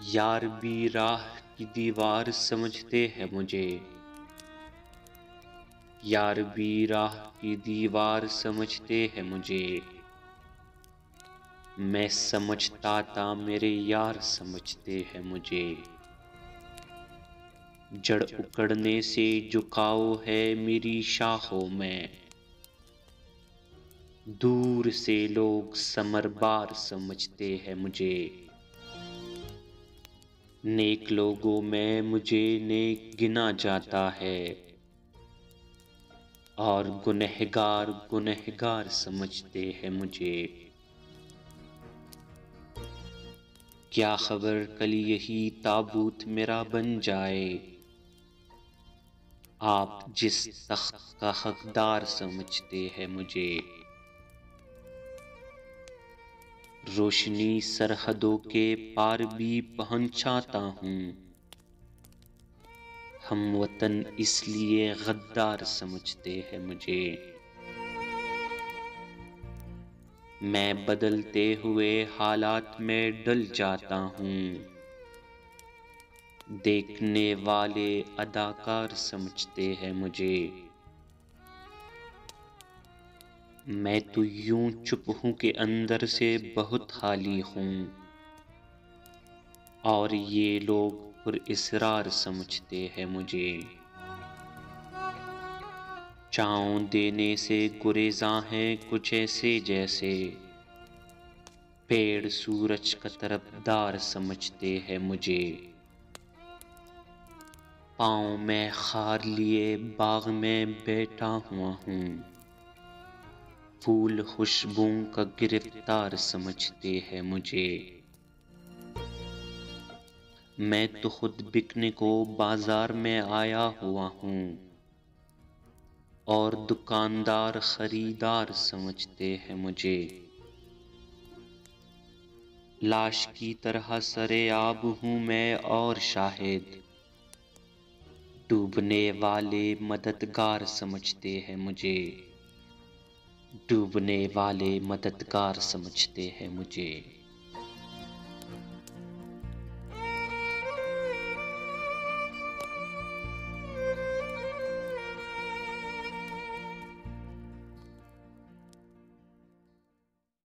यार भी राह की दीवार समझते हैं मुझे। यार भी राह की दीवार समझते हैं मुझे। मैं समझता था मेरे यार समझते हैं मुझे। जड़ उकड़ने से झुकाव है मेरी शाखों में। दूर से लोग समरबार समझते हैं मुझे। नेक लोगों में मुझे नेक गिना जाता है और गुनहगार गुनहगार समझते हैं मुझे। क्या खबर कल यही ताबूत मेरा बन जाए। आप जिस तख्त का हकदार समझते हैं मुझे। रोशनी सरहदों के पार भी पहुंचाता हूँ। हम वतन इसलिए गद्दार समझते हैं मुझे। मैं बदलते हुए हालात में डल जाता हूँ। देखने वाले अदाकार समझते हैं मुझे। मैं तो यूं चुप हूँ कि अंदर से बहुत खाली हूँ और ये लोग पुरइसरार समझते हैं मुझे। छाँव देने से गुरेज़ां हैं कुछ ऐसे जैसे पेड़ सूरज का तरफदार समझते हैं मुझे। पाँव में खार लिए बाग में बैठा हुआ हूँ। फूल खुशबू का गिरफ्तार समझते हैं मुझे। मैं तो खुद बिकने को बाजार में आया हुआ हूँ और दुकानदार खरीदार समझते हैं मुझे। लाश की तरह सरेआब हूँ मैं और शाहिद। डूबने वाले मददगार समझते हैं मुझे। डूबने वाले मददगार समझते हैं मुझे।